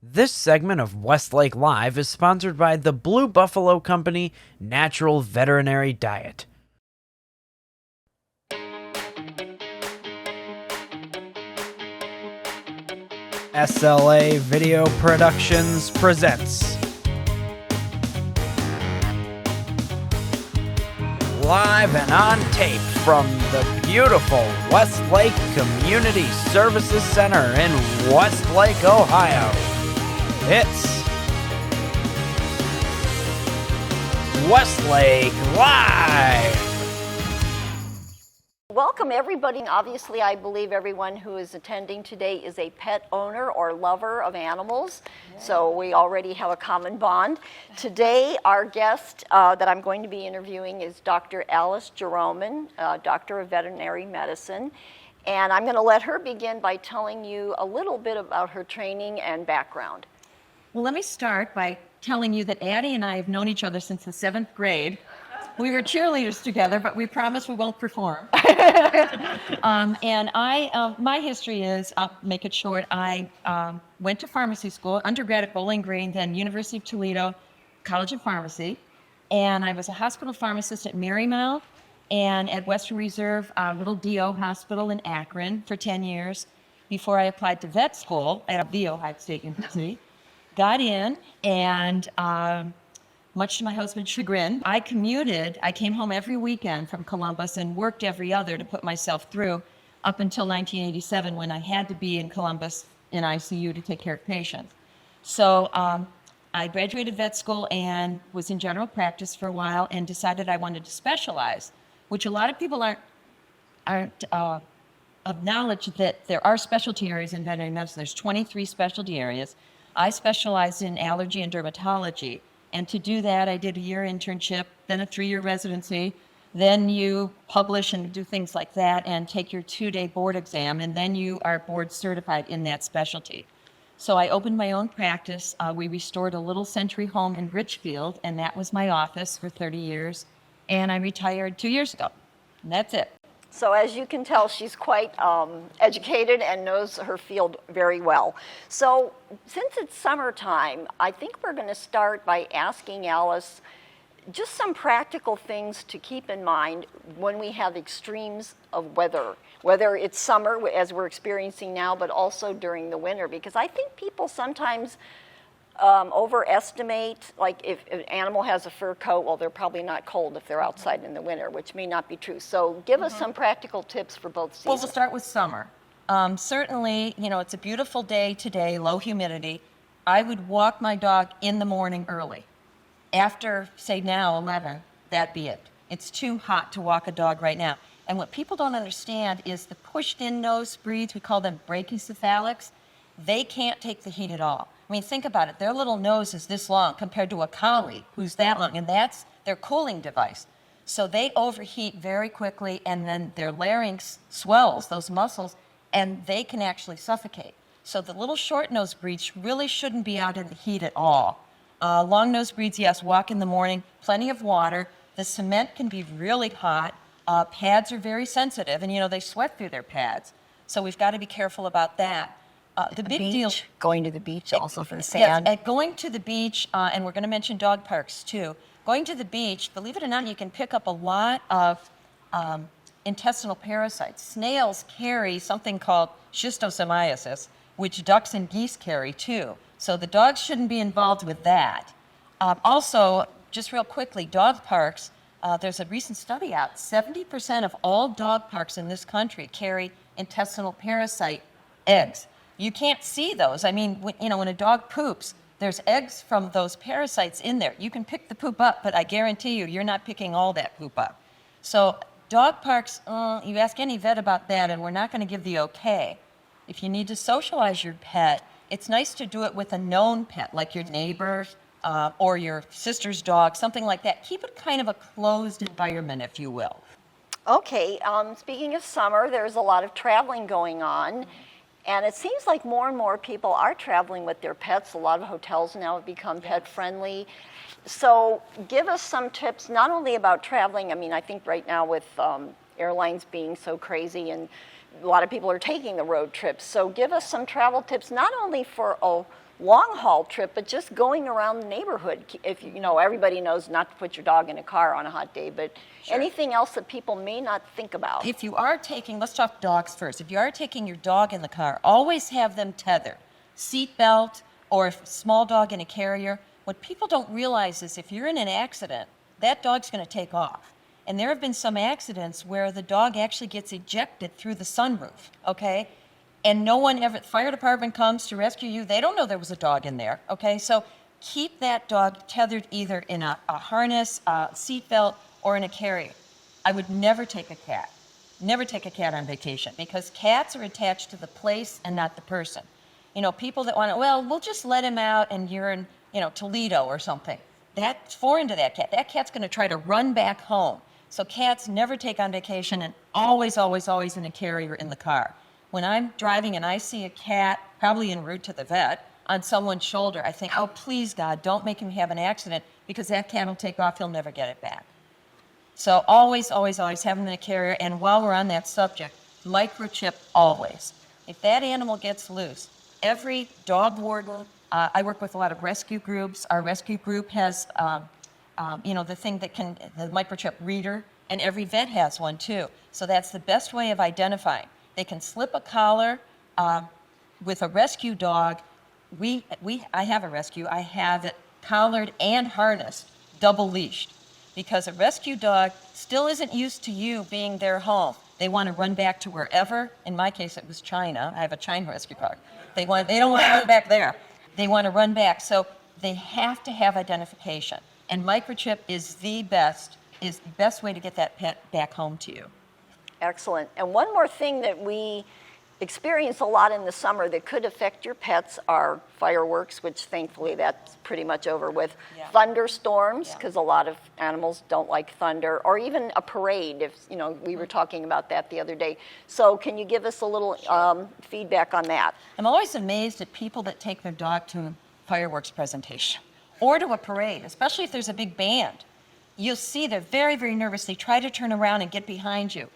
This segment of Westlake Live is sponsored by the Blue Buffalo Company Natural Veterinary Diet. SLA Video Productions presents live and on tape from the beautiful Westlake Community Services Center in Westlake, Ohio. It's Westlake Live! Welcome everybody. Obviously, I believe everyone who is attending today is a pet owner or lover of animals, so we already have a common bond. Today, our guest that I'm going to be interviewing is Dr. Alice Jeromin, Doctor of Veterinary Medicine, and I'm going to let her begin by telling you a little bit about her training and background. Well, let me start by telling you that Addie and I have known each other since the 7th grade. We were cheerleaders together, but we promise we won't perform. My history is, I'll make it short, I went to pharmacy school, undergrad at Bowling Green, then University of Toledo, College of Pharmacy, and I was a hospital pharmacist at Marymount and at Western Reserve Little D.O. Hospital in Akron for 10 years before I applied to vet school at the Ohio State University. Got in, and much to my husband's chagrin, I commuted. I came home every weekend from Columbus and worked every other to put myself through up until 1987 when I had to be in Columbus in ICU to take care of patients. So I graduated vet school and was in general practice for a while and decided I wanted to specialize, which a lot of people aren't of knowledge that there are specialty areas in veterinary medicine. There's 23 specialty areas. I specialized in allergy and dermatology. And to do that, I did a year internship, then a 3-year residency. Then you publish and do things like that and take your 2-day board exam, and then you are board certified in that specialty. So I opened my own practice. We restored a little century home in Richfield, and that was my office for 30 years. And I retired 2 years ago. And that's it. So as you can tell, she's quite educated and knows her field very well. So since it's summertime, I think we're going to start by asking Alice just some practical things to keep in mind when we have extremes of weather, whether it's summer, as we're experiencing now, but also during the winter, because I think people sometimes overestimate, like if an animal has a fur coat, well, they're probably not cold if they're outside in the winter, which may not be true. So give us some practical tips for both seasons. Well, we'll start with summer. Certainly, it's a beautiful day today, low humidity. I would walk my dog in the morning early. After, say now, 11, that'd be it. It's too hot to walk a dog right now. And what people don't understand is the pushed-in nose breeds, we call them brachycephalics, they can't take the heat at all. I mean, think about it. Their little nose is this long compared to a collie who's that long, and that's their cooling device. So they overheat very quickly, and then their larynx swells, those muscles, and they can actually suffocate. So the little short-nosed breeds really shouldn't be out in the heat at all. Long-nosed breeds, yes, walk in the morning, plenty of water. The cement can be really hot. Pads are very sensitive, and, they sweat through their pads. So we've got to be careful about that. The big deal, going to the beach also for the sand. Yes, going to the beach, and we're going to mention dog parks too. Going to the beach, believe it or not, you can pick up a lot of intestinal parasites. Snails carry something called schistosomiasis, which ducks and geese carry too. So the dogs shouldn't be involved with that. Also, just real quickly, dog parks, there's a recent study out. 70% of all dog parks in this country carry intestinal parasite eggs. You can't see those. I mean, when a dog poops, there's eggs from those parasites in there. You can pick the poop up, but I guarantee you're not picking all that poop up. So dog parks, you ask any vet about that, and we're not going to give the okay. If you need to socialize your pet, it's nice to do it with a known pet, like your neighbor or your sister's dog, something like that. Keep it kind of a closed environment, if you will. Okay, speaking of summer, there's a lot of traveling going on. And it seems like more and more people are traveling with their pets. A lot of hotels now have become pet friendly. So give us some tips, not only about traveling. I mean, I think right now with airlines being so crazy and a lot of people are taking the road trips. So give us some travel tips, not only for a long haul trip, but just going around the neighborhood. If you know, everybody knows not to put your dog in a car on a hot day, but anything else that people may not think about. If you are taking, let's talk dogs first. If you are taking your dog in the car, always have them tethered. Seat belt, or if small dog in a carrier. What people don't realize is if you're in an accident, that dog's going to take off. And there have been some accidents where the dog actually gets ejected through the sunroof, okay? And no one ever, the fire department comes to rescue you. They don't know there was a dog in there, okay? So keep that dog tethered either in a harness, a seat belt, or in a carrier. I would never take a cat. Never take a cat on vacation because cats are attached to the place and not the person. You know, people that want to, well, we'll just let him out and you're in, you know, Toledo or something. That's foreign to that cat. That cat's going to try to run back home. So cats never take on vacation and always, always, always in a carrier in the car. When I'm driving and I see a cat, probably en route to the vet, on someone's shoulder, I think, oh, please, God, don't make him have an accident because that cat will take off. He'll never get it back. So always, always, always have them in a carrier. And while we're on that subject, microchip always. If that animal gets loose, every dog warden, I work with a lot of rescue groups. Our rescue group has, the thing that can, the microchip reader, and every vet has one too. So that's the best way of identifying. They can slip a collar with a rescue dog. I have a rescue. I have it collared and harnessed, double leashed, because a rescue dog still isn't used to you being their home. They want to run back to wherever. In my case, it was China. I have a China rescue dog. They don't want to run back there. They want to run back. So they have to have identification. And microchip is the best way to get that pet back home to you. Excellent. And one more thing that we experience a lot in the summer that could affect your pets are fireworks, which thankfully that's pretty much over with. Yeah. Thunderstorms, because a lot of animals don't like thunder, or even a parade. If we were talking about that the other day. So can you give us a little feedback on that? I'm always amazed at people that take their dog to a fireworks presentation or to a parade, especially if there's a big band. You'll see they're very, very nervous. They try to turn around and get behind you.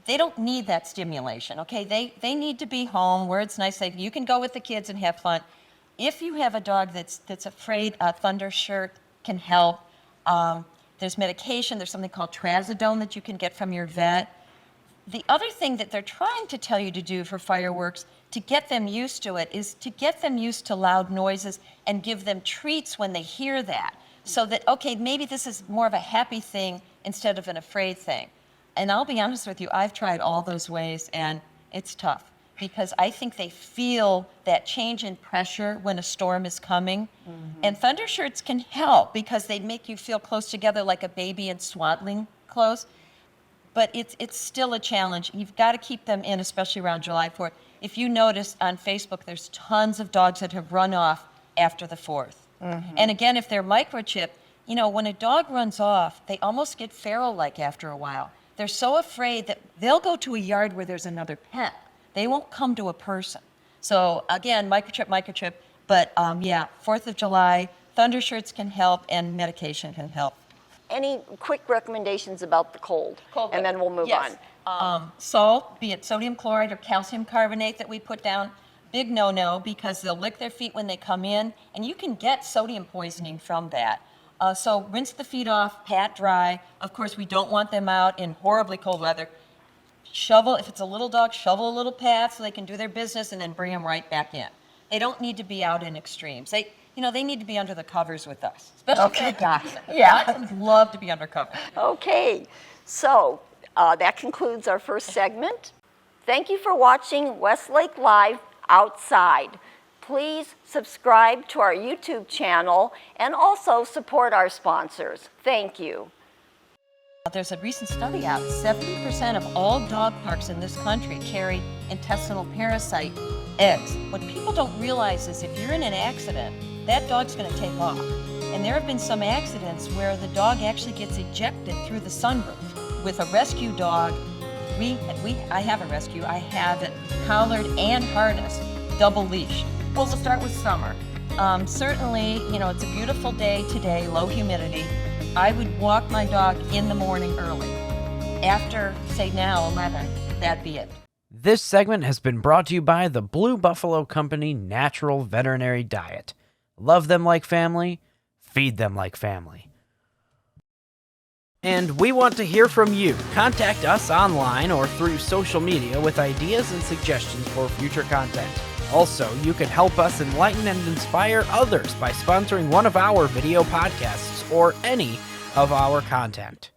They don't need that stimulation, okay? They need to be home where it's nice. You can go with the kids and have fun. If you have a dog that's afraid, a thundershirt can help. There's medication. There's something called trazodone that you can get from your vet. The other thing that they're trying to tell you to do for fireworks to get them used to it is to get them used to loud noises and give them treats when they hear that. So that, okay, maybe this is more of a happy thing instead of an afraid thing. And I'll be honest with you, I've tried all those ways, and it's tough because I think they feel that change in pressure when a storm is coming. Mm-hmm. And thundershirts can help because they make you feel close together like a baby in swaddling clothes. But it's still a challenge. You've got to keep them in, especially around July 4th. If you notice on Facebook, there's tons of dogs that have run off after the 4th. Mm-hmm. And again, if they're microchipped, when a dog runs off, they almost get feral-like after a while. They're so afraid that they'll go to a yard where there's another pet. They won't come to a person. So again, microchip, but 4th of July, thundershirts can help and medication can help. Any quick recommendations about the cold? And then we'll move on. Salt, be it sodium chloride or calcium carbonate that we put down, big no-no because they'll lick their feet when they come in, and you can get sodium poisoning from that. So rinse the feet off, pat dry. Of course, we don't want them out in horribly cold weather. Shovel, if it's a little dog, shovel a little path so they can do their business and then bring them right back in. They don't need to be out in extremes. They need to be under the covers with us, especially for dachshunds. Yeah, dachshunds love to be under cover. Okay, so that concludes our first segment. Thank you for watching Westlake Live Outside. Please subscribe to our YouTube channel and also support our sponsors. Thank you. There's a recent study out. 70% of all dog parks in this country carry intestinal parasite eggs. What people don't realize is if you're in an accident, that dog's going to take off. And there have been some accidents where the dog actually gets ejected through the sunroof. With a rescue dog, I have a rescue. I have it collared and harnessed, double leash. We'll start with summer. Certainly, it's a beautiful day today, low humidity. I would walk my dog in the morning early. After, say now, 11, that'd be it. This segment has been brought to you by the Blue Buffalo Company Natural Veterinary Diet. Love them like family, feed them like family. And we want to hear from you. Contact us online or through social media with ideas and suggestions for future content. Also, you can help us enlighten and inspire others by sponsoring one of our video podcasts or any of our content.